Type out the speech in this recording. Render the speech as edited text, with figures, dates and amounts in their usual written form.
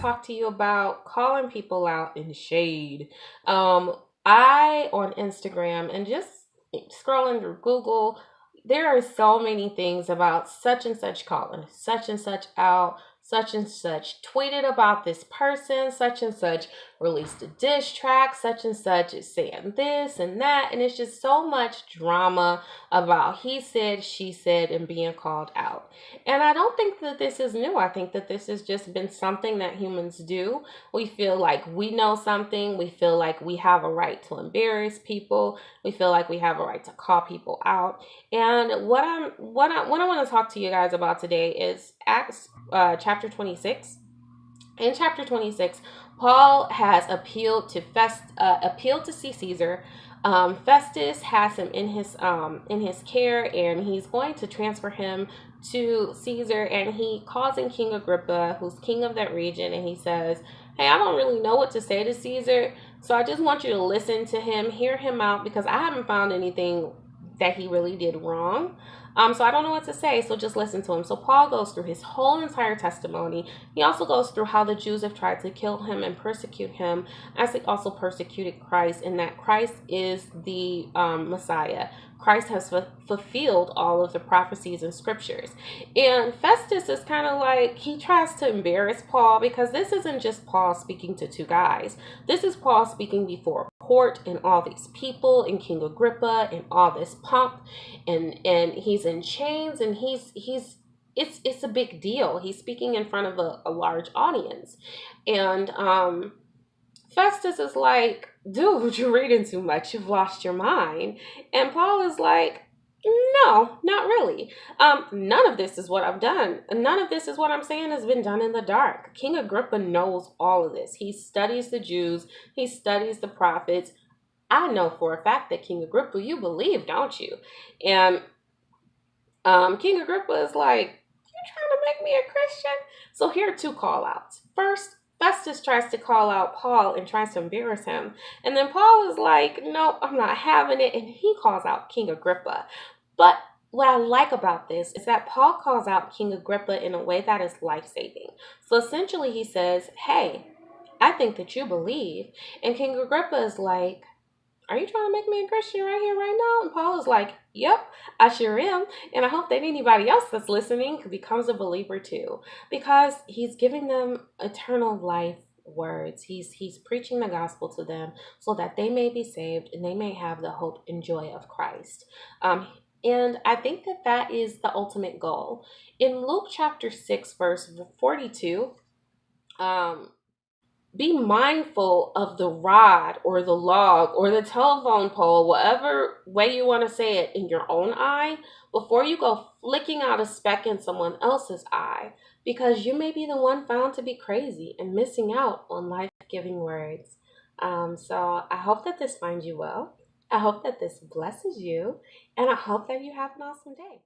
talk to you about calling people out in shade. Um, I on Instagram and just scrolling through Google, there are so many things about such and such calling such and such out. Such and such tweeted about this person, such and such released a diss track, such and such is saying this and that, and it's just so much drama about he said, she said, and being called out. And I don't think that this is new. I think that this has just been something that humans do. We feel like we know something. We feel like we have a right to embarrass people. We feel like we have a right to call people out. And what I want to talk to you guys about today is Acts chapter 26. In chapter 26, Paul has appealed to see Caesar. Festus has him in his care, and he's going to transfer him to Caesar. And he calls in King Agrippa, who's king of that region, and he says, "Hey, I don't really know what to say to Caesar, so I just want you to listen to him, hear him out, because I haven't found anything that he really did wrong. So I don't know what to say, so just listen to him." So Paul goes through his whole entire testimony. He also goes through how the Jews have tried to kill him and persecute him, as they also persecuted Christ, and that Christ is the Messiah. Christ has fulfilled all of the prophecies and scriptures. And Festus is kind of like, he tries to embarrass Paul, because this isn't just Paul speaking to two guys. This is Paul speaking before court and all these people and King Agrippa and all this pomp, and he's in chains, and it's a big deal. He's speaking in front of a large audience. And Festus is like, "Dude, you're reading too much. You've lost your mind." And Paul is like, "No, not really. None of this is what I've done. None of this is what I'm saying has been done in the dark. King Agrippa knows all of this. He studies the Jews. He studies the prophets. I know for a fact that King Agrippa, you believe, don't you?" And King Agrippa is like, "You trying to make me a Christian?" So here are two call outs. First, Festus tries to call out Paul and tries to embarrass him. And then Paul is like, "No, I'm not having it." And he calls out King Agrippa. But what I like about this is that Paul calls out King Agrippa in a way that is life-saving. So essentially he says, "Hey, I think that you believe." And King Agrippa is like, "Are you trying to make me a Christian right here, right now?" And Paul is like, "Yep, I sure am. And I hope that anybody else that's listening becomes a believer too." Because he's giving them eternal life words. He's preaching the gospel to them so that they may be saved and they may have the hope and joy of Christ. And I think that that is the ultimate goal. In Luke chapter 6, verse 42, um, be mindful of the rod or the log or the telephone pole, whatever way you want to say it, in your own eye before you go flicking out a speck in someone else's eye, because you may be the one found to be crazy and missing out on life-giving words. So I hope that this finds you well. I hope that this blesses you, and I hope that you have an awesome day.